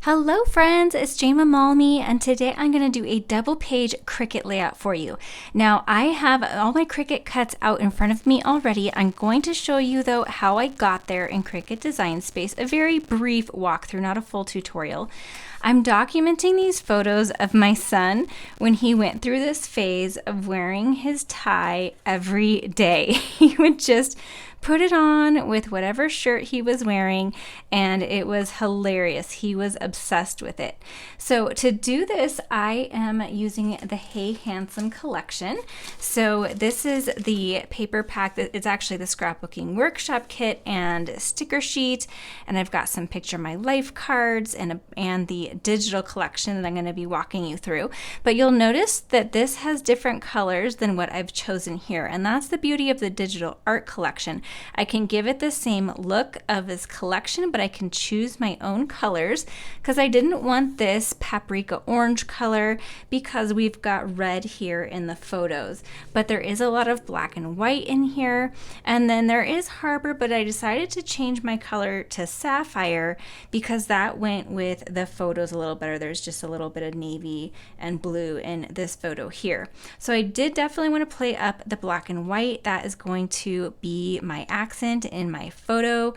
Hello friends, it's Jayma Malme, and today I'm going to do a double page Cricut layout for you. Now I have all my Cricut cuts out in front of me already. I'm going to show you though how I got there in Cricut Design Space, a very brief walkthrough, not a full tutorial. I'm documenting these photos of my son when he went through this phase of wearing his tie every day. He would just put it on with whatever shirt he was wearing, and it was hilarious. He was obsessed with it. So to do this, I am using the Hey Handsome collection. So this is the paper pack. It's actually the Scrapbooking workshop kit and sticker sheet, and I've got some Picture My Life cards and the digital collection that I'm going to be walking you through. But you'll notice that this has different colors than what I've chosen here, and that's the beauty of the digital art collection. I can give it the same look of this collection, but I can choose my own colors because I didn't want this paprika orange color because we've got red here in the photos. But there is a lot of black and white in here, and then there is Harbor, but I decided to change my color to Sapphire because that went with the photos a little better. There's just a little bit of navy and blue in this photo here. So I did definitely want to play up the black and white. That is going to be my accent in my photo,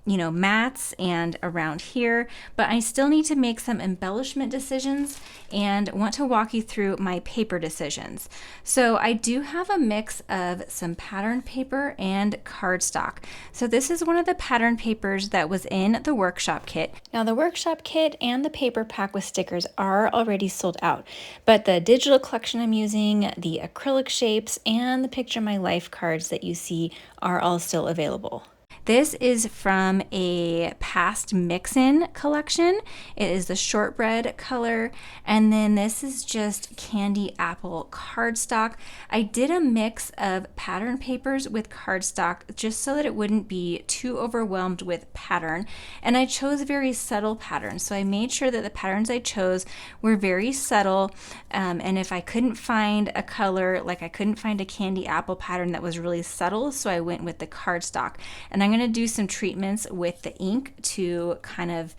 mats and around here, but I still need to make some embellishment decisions and want to walk you through my paper decisions. So I do have a mix of some pattern paper and cardstock. So this is one of the pattern papers that was in the workshop kit. Now the workshop kit and the paper pack with stickers are already sold out, but the digital collection I'm using, the acrylic shapes, and the Picture My Life cards that you see are all still available. This is from a past mix-in collection. It is the Shortbread color, and then this is just candy apple cardstock. I did a mix of pattern papers with cardstock just so that it wouldn't be too overwhelmed with pattern, and I chose very subtle patterns. So I made sure that the patterns I chose were very subtle, and if I couldn't find a color, like I couldn't find a candy apple pattern that was really subtle, so I went with the cardstock. And I'm going to do some treatments with the ink to kind of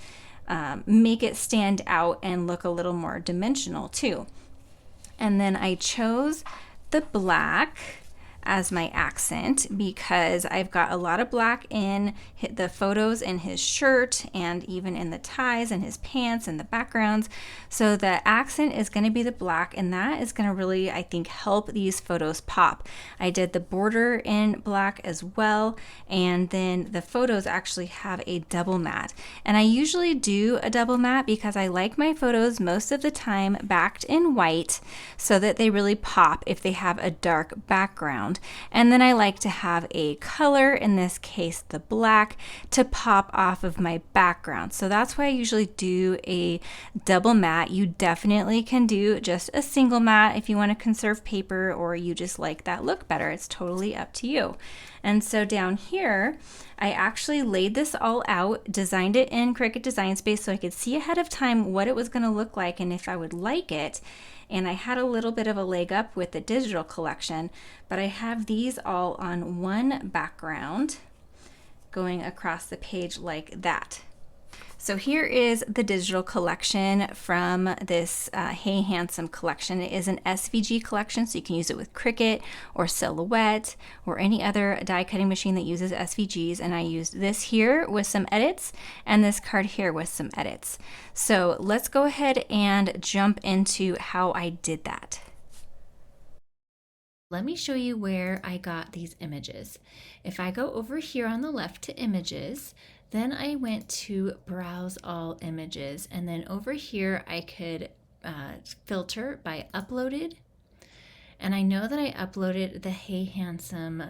make it stand out and look a little more dimensional too. And then I chose the black as my accent because I've got a lot of black in the photos in his shirt and even in the ties and his pants and the backgrounds. So the accent is going to be the black, and that is going to really, I think, help these photos pop. I did the border in black as well, and then the photos actually have a double matte. And I usually do a double matte because I like my photos most of the time backed in white so that they really pop if they have a dark background. And then I like to have a color, in this case the black, to pop off of my background. So that's why I usually do a double matte. You definitely can do just a single matte if you want to conserve paper or you just like that look better. It's totally up to you. And so down here, I actually laid this all out, designed it in Cricut Design Space so I could see ahead of time what it was going to look like and if I would like it. And I had a little bit of a leg up with the digital collection, but I have these all on one background going across the page like that. So here is the digital collection from this Hey Handsome collection. It is an SVG collection, so you can use it with Cricut or Silhouette or any other die cutting machine that uses SVGs. And I used this here with some edits and this card here with some edits. So let's go ahead and jump into how I did that. Let me show you where I got these images. If I go over here on the left to images, then I went to browse all images, and then over here I could filter by uploaded. And I know that I uploaded the Hey Handsome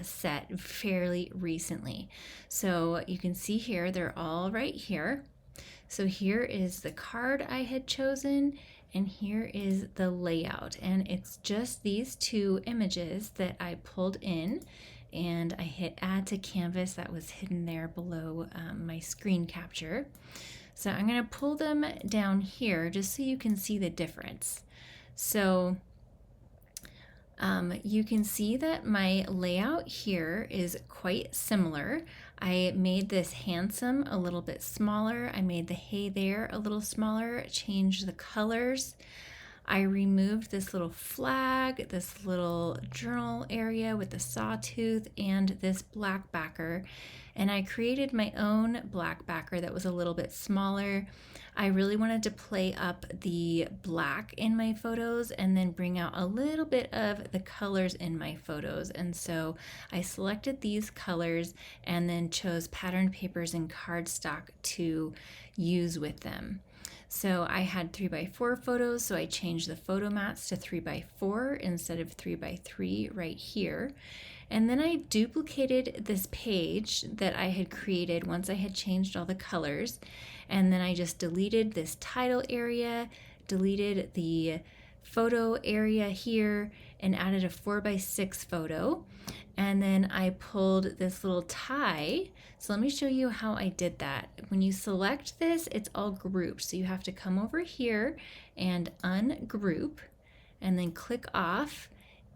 set fairly recently. So you can see here, they're all right here. So here is the card I had chosen, and here is the layout. And it's just these two images that I pulled in, and I hit add to canvas. That was hidden there below my screen capture. So I'm going to pull them down here just so you can see the difference. So you can see that my layout here is quite similar. I made this handsome a little bit smaller. I made the hey there a little smaller, changed the colors. I removed this little flag, this little journal area with the sawtooth, and this black backer. And I created my own black backer that was a little bit smaller. I really wanted to play up the black in my photos and then bring out a little bit of the colors in my photos. And so I selected these colors and then chose patterned papers and cardstock to use with them. So I had 3x4 photos, so I changed the photo mats to 3x4 instead of 3x3 right here. And then I duplicated this page that I had created once I had changed all the colors. And then I just deleted this title area, deleted the photo area here, and added a 4x6 photo. And then I pulled this little tie. So let me show you how I did that. When you select this, it's all grouped. So you have to come over here and ungroup and then click off.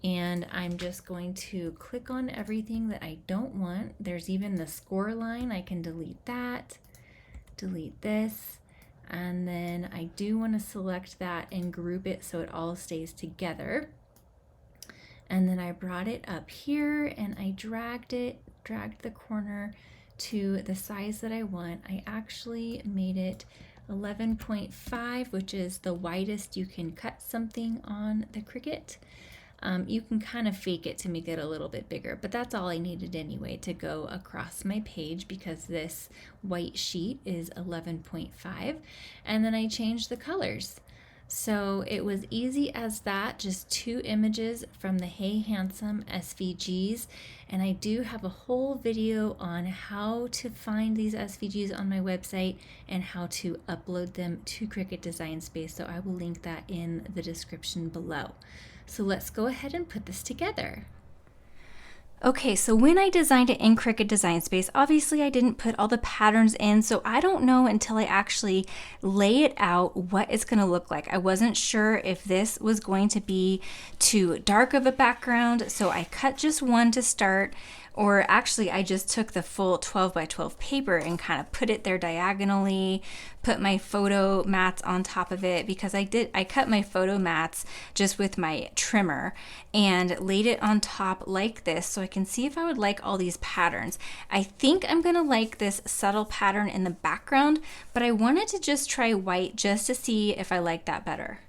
And I'm just going to click on everything that I don't want. There's even the score line. I can delete that, delete this. And then I do want to select that and group it so it all stays together. And then I brought it up here and I dragged the corner to the size that I want. I actually made it 11.5, which is the widest you can cut something on the Cricut. You can kind of fake it to make it a little bit bigger, but that's all I needed anyway to go across my page because this white sheet is 11.5. And then I changed the colors. So it was easy as that, just 2 images from the Hey Handsome SVGs. And I do have a whole video on how to find these SVGs on my website and how to upload them to Cricut Design Space. So I will link that in the description below. So let's go ahead and put this together. Okay, so when I designed it in Cricut Design Space, obviously I didn't put all the patterns in, so I don't know until I actually lay it out what it's going to look like. I wasn't sure if this was going to be too dark of a background, so I cut just one to start, or actually I just took the full 12x12 paper and kind of put it there diagonally, put my photo mats on top of it because I cut my photo mats just with my trimmer and laid it on top like this so I can see if I would like all these patterns. I think I'm gonna like this subtle pattern in the background, but I wanted to just try white just to see if I like that better.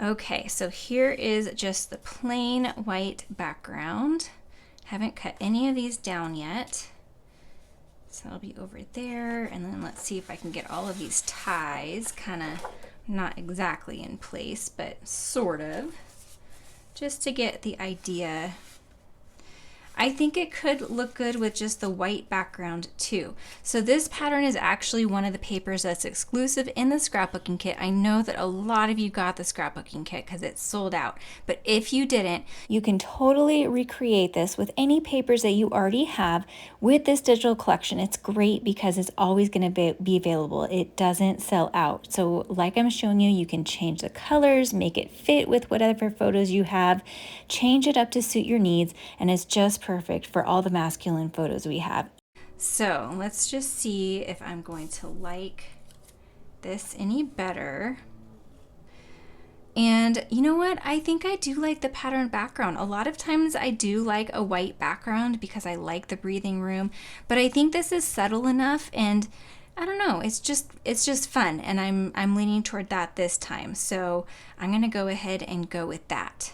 Okay, so here is just the plain white background. Haven't cut any of these down yet. So I'll be over there, and then let's see if I can get all of these ties kind of not exactly in place, but sort of, just to get the idea. I think it could look good with just the white background too. So this pattern is actually one of the papers that's exclusive in the scrapbooking kit. I know that a lot of you got the scrapbooking kit because it's sold out, but if you didn't, you can totally recreate this with any papers that you already have with this digital collection. It's great because it's always going to be available. It doesn't sell out. So like I'm showing you, you can change the colors, make it fit with whatever photos you have, change it up to suit your needs, and it's just perfect for all the masculine photos we have. So let's just see if I'm going to like this any better. And you know what? I think I do like the pattern background. A lot of times I do like a white background because I like the breathing room, but I think this is subtle enough, and I don't know, it's just fun, and I'm leaning toward that this time. So I'm gonna go ahead and go with that.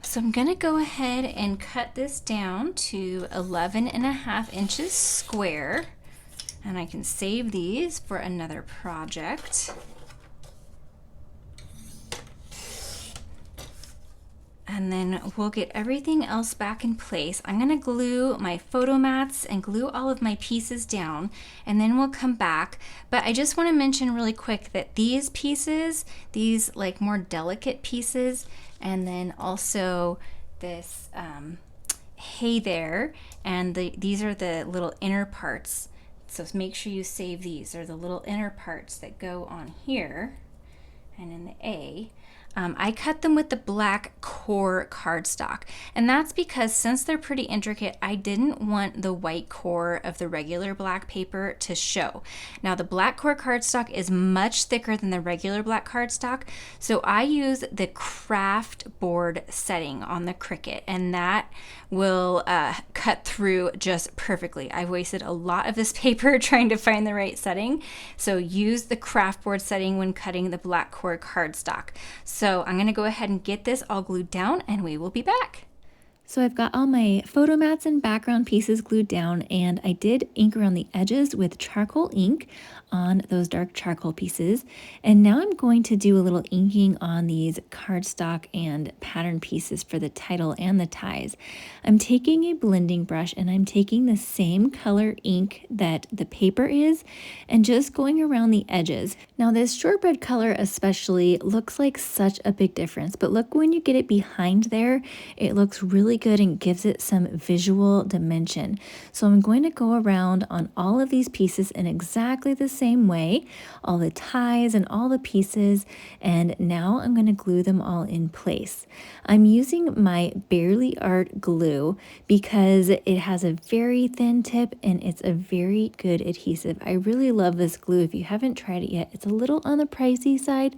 So I'm gonna go ahead and cut this down to 11.5 inches square, and I can save these for another project. And then we'll get everything else back in place. I'm gonna glue my photo mats and glue all of my pieces down, and then we'll come back. But I just wanna mention really quick that these pieces, these like more delicate pieces, and then also this hey there, and these are the little inner parts. So make sure you save these. They're the little inner parts that go on here and in the A. I cut them with the black core cardstock, and that's because since they're pretty intricate, I didn't want the white core of the regular black paper to show. Now the black core cardstock is much thicker than the regular black cardstock, so I use the craft board setting on the Cricut, and that will cut through just perfectly. I wasted a lot of this paper trying to find the right setting, so use the craft board setting when cutting the black core cardstock. So I'm going to go ahead and get this all glued down and we will be back. So I've got all my photo mats and background pieces glued down, and I did ink around the edges with charcoal ink on those dark charcoal pieces. And now I'm going to do a little inking on these cardstock and pattern pieces for the title and the ties. I'm taking a blending brush and I'm taking the same color ink that the paper is and just going around the edges. Now this shortbread color especially looks like such a big difference, but look when you get it behind there, it looks really good and gives it some visual dimension. So I'm going to go around on all of these pieces in exactly the same way, all the ties and all the pieces, and now I'm going to glue them all in place. I'm using my Barely Art glue because it has a very thin tip and it's a very good adhesive. I really love this glue. If you haven't tried it yet, it's a little on the pricey side,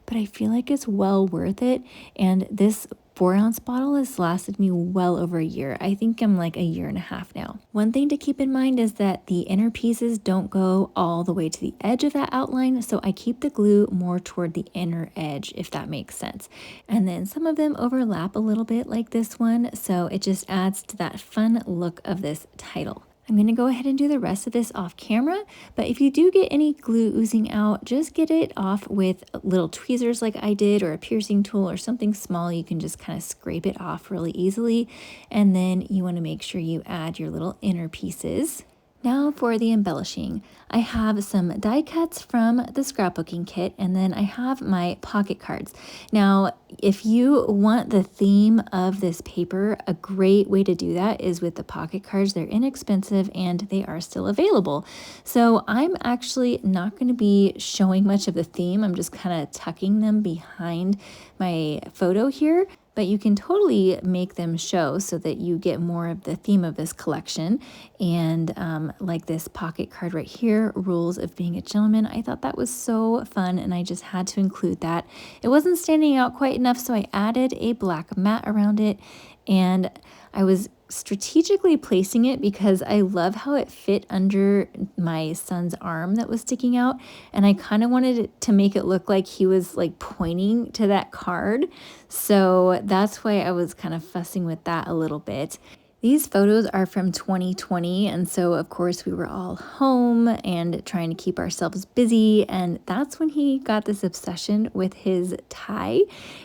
but I feel like it's well worth it. And this 4-ounce bottle has lasted me well over a year. I think I'm like a year and a half now. One thing to keep in mind is that the inner pieces don't go all the way to the edge of that outline, so I keep the glue more toward the inner edge, if that makes sense. And then some of them overlap a little bit like this one, so it just adds to that fun look of this title. I'm going to go ahead and do the rest of this off camera, but if you do get any glue oozing out, just get it off with little tweezers like I did, or a piercing tool or something small. You can just kind of scrape it off really easily, and then you want to make sure you add your little inner pieces. Now for the embellishing, I have some die cuts from the scrapbooking kit, and then I have my pocket cards. Now, if you want the theme of this paper, a great way to do that is with the pocket cards. They're inexpensive and they are still available. So I'm actually not going to be showing much of the theme. I'm just kind of tucking them behind my photo here. But you can totally make them show so that you get more of the theme of this collection. And like this pocket card right here, Rules of Being a Gentleman. I thought that was so fun and I just had to include that. It wasn't standing out quite enough, so I added a black mat around it, and I was strategically placing it because I love how it fit under my son's arm that was sticking out, and I kind of wanted it to make it look like he was like pointing to that card, so that's why I was kind of fussing with that a little bit. These photos are from 2020, and so of course we were all home and trying to keep ourselves busy, and that's when he got this obsession with his tie.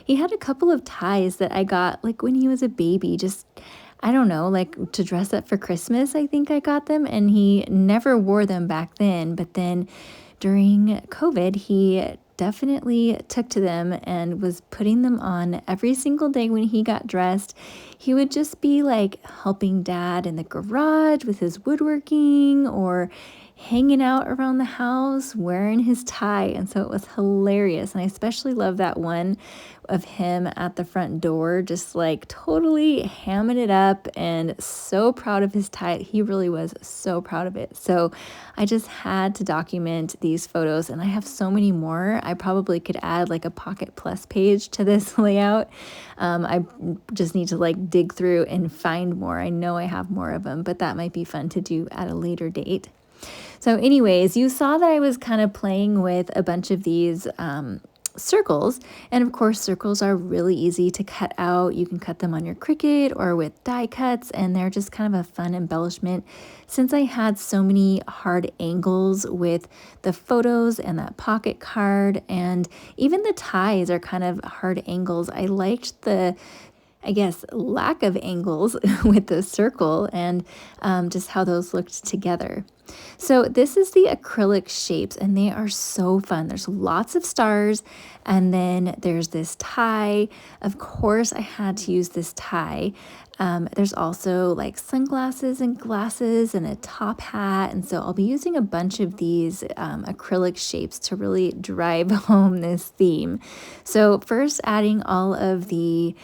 He had a couple of ties that I got like when he was a baby, just I don't know, like to dress up for Christmas. I think I got them, and he never wore them back then, but then during COVID he definitely took to them and was putting them on every single day when he got dressed. He would just be like helping dad in the garage with his woodworking or hanging out around the house wearing his tie, and so it was hilarious. And I especially love that one of him at the front door just like totally hamming it up and so proud of his tie. He really was so proud of it. So I just had to document these photos, and I have so many more. I probably could add like a Pocket Plus page to this layout. I just need to like dig through and find more. I know I have more of them, but that might be fun to do at a later date. So anyways, you saw that I was kind of playing with a bunch of these circles, and of course circles are really easy to cut out. You can cut them on your Cricut or with die cuts, and they're just kind of a fun embellishment. Since I had so many hard angles with the photos and that pocket card, and even the ties are kind of hard angles, I liked the lack of angles with the circle and just how those looked together. So this is the acrylic shapes, and they are so fun. There's lots of stars, and then there's this tie. Of course, I had to use this tie. There's also like sunglasses and glasses and a top hat, and so I'll be using a bunch of these acrylic shapes to really drive home this theme. So first adding all of the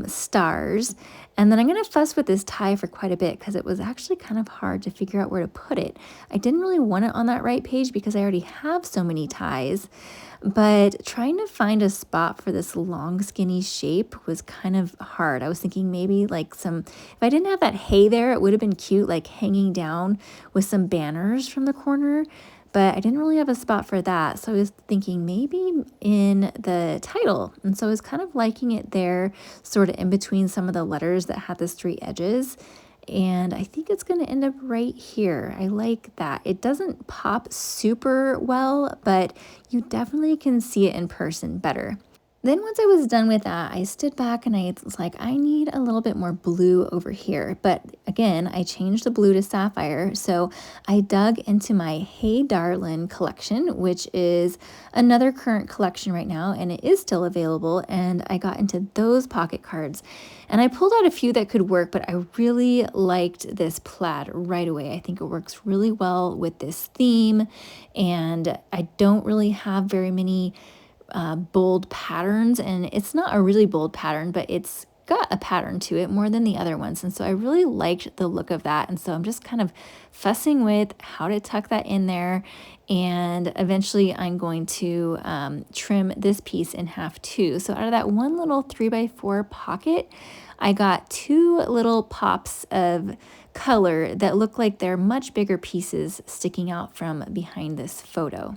stars, and then I'm going to fuss with this tie for quite a bit because it was actually kind of hard to figure out where to put it. I didn't really want it on that right page because I already have so many ties, but trying to find a spot for this long skinny shape was kind of hard. I was thinking maybe like if I didn't have that hay there, it would have been cute, like hanging down with some banners from the corner, but I didn't really have a spot for that. So I was thinking maybe in the title. And so I was kind of liking it there, sort of in between some of the letters that had the straight edges. And I think it's going to end up right here. I like that. It doesn't pop super well, but you definitely can see it in person better. Then once I was done with that, I stood back and I was like, I need a little bit more blue over here. But again, I changed the blue to Sapphire. So I dug into my Hey Darlin' collection, which is another current collection right now, and it is still available. And I got into those pocket cards. And I pulled out a few that could work, but I really liked this plaid right away. I think it works really well with this theme. And I don't really have very many bold patterns, and it's not a really bold pattern, but it's got a pattern to it more than the other ones. And so I really liked the look of that. And so I'm just kind of fussing with how to tuck that in there. And eventually I'm going to trim this piece in half too. So out of that one little 3x4 pocket, I got two little pops of color that look like they're much bigger pieces sticking out from behind this photo.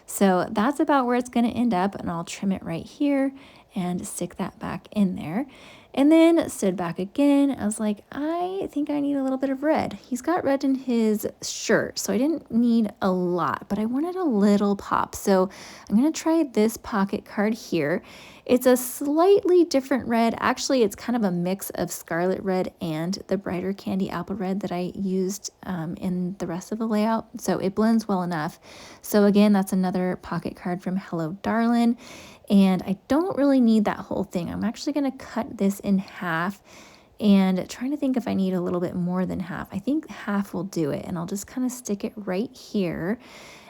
So that's about where it's going to end up, and I'll trim it right here and stick that back in there. And then stood back again. I was like, I think I need a little bit of red. He's got red in his shirt, so I didn't need a lot, but I wanted a little pop. So I'm going to try this pocket card here. It's a slightly different red. Actually, it's kind of a mix of scarlet red and the brighter candy apple red that I used in the rest of the layout. So it blends well enough. So again, that's another pocket card from Hello Darlin'. And I don't really need that whole thing. I'm actually going to cut this in half and trying to think if I need a little bit more than half. I think half will do it, and I'll just kind of stick it right here.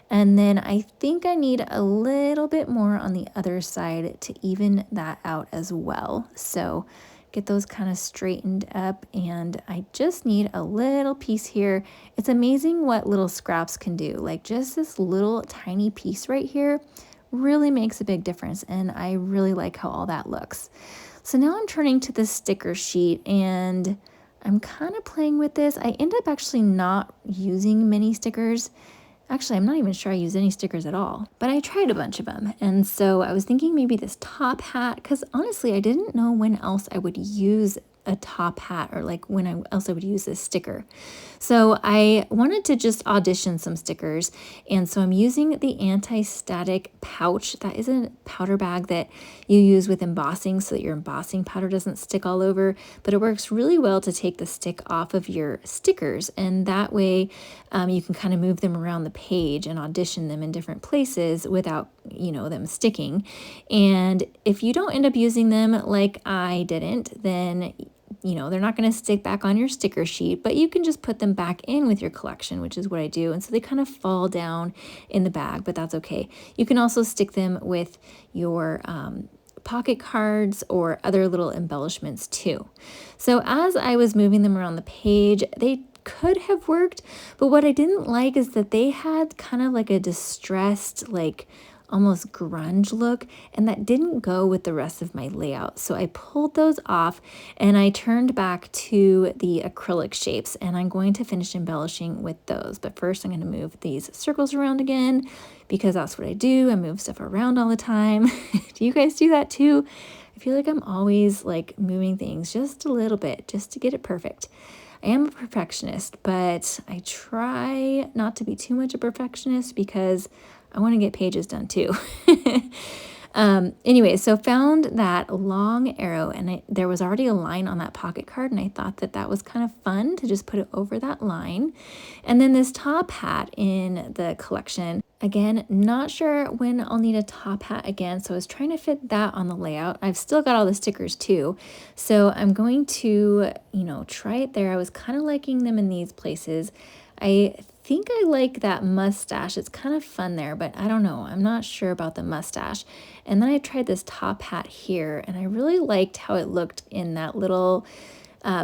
And then I think I need a little bit more on the other side to even that out as well. So get those kind of straightened up, and I just need a little piece here. It's amazing what little scraps can do. Like just this little tiny piece right here really makes a big difference, and I really like how all that looks. So now I'm turning to the sticker sheet, and I'm kind of playing with this. I end up actually not using many stickers. Actually, I'm not even sure I use any stickers at all, but I tried a bunch of them. And so I was thinking maybe this top hat, because honestly, I didn't know when else I would use a top hat, or like when else I would use this sticker. So I wanted to just audition some stickers, and so I'm using the anti-static pouch. That is a powder bag that you use with embossing so that your embossing powder doesn't stick all over, but it works really well to take the stick off of your stickers, and that way you can kind of move them around the page and audition them in different places without them sticking. And if you don't end up using them like I didn't, then they're not going to stick back on your sticker sheet, but you can just put them back in with your collection, which is what I do. And so they kind of fall down in the bag, but that's okay. You can also stick them with your pocket cards or other little embellishments too. So as I was moving them around the page, they could have worked, but what I didn't like is that they had kind of like a distressed, like almost grunge look, and that didn't go with the rest of my layout. So I pulled those off and I turned back to the acrylic shapes, and I'm going to finish embellishing with those. But first I'm going to move these circles around again, because that's what I do. I move stuff around all the time. Do you guys do that too? I feel like I'm always like moving things just a little bit just to get it perfect. I am a perfectionist, but I try not to be too much a perfectionist because I want to get pages done too. Anyway, so found that long arrow, and there was already a line on that pocket card, and I thought that that was kind of fun to just put it over that line. And then this top hat in the collection. Again, not sure when I'll need a top hat again, so I was trying to fit that on the layout. I've still got all the stickers too, so I'm going to, try it there. I was kind of liking them in these places. I think I like that mustache. It's kind of fun there, but I don't know. I'm not sure about the mustache. And then I tried this top hat here, and I really liked how it looked in that little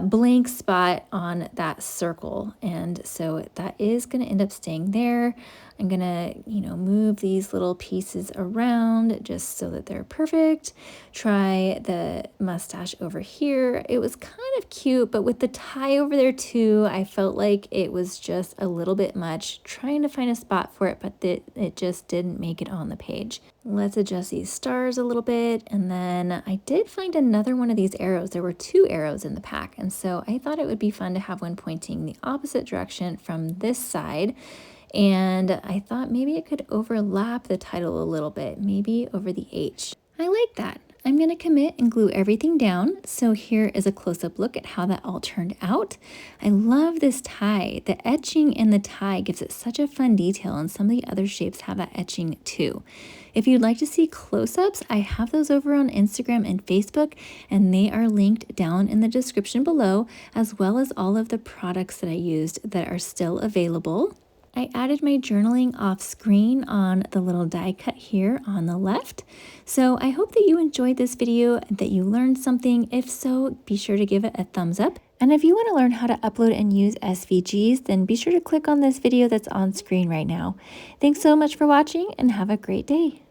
blank spot on that circle. And so that is going to end up staying there. I'm going to, move these little pieces around just so that they're perfect. Try the mustache over here. It was kind of cute, but with the tie over there too, I felt like it was just a little bit much. Trying to find a spot for it, but it just didn't make it on the page. Let's adjust these stars a little bit. And then I did find another one of these arrows. There were 2 arrows in the pack. And so I thought it would be fun to have one pointing the opposite direction from this side. And I thought maybe it could overlap the title a little bit, maybe over the H. I like that. I'm going to commit and glue everything down. So here is a close-up look at how that all turned out. I love this tie. The etching in the tie gives it such a fun detail, and some of the other shapes have that etching too. If you'd like to see close-ups, I have those over on Instagram and Facebook, and they are linked down in the description below, as well as all of the products that I used that are still available. I added my journaling off screen on the little die cut here on the left. So I hope that you enjoyed this video, that you learned something. If so, be sure to give it a thumbs up. And if you want to learn how to upload and use SVGs, then be sure to click on this video that's on screen right now. Thanks so much for watching, and have a great day.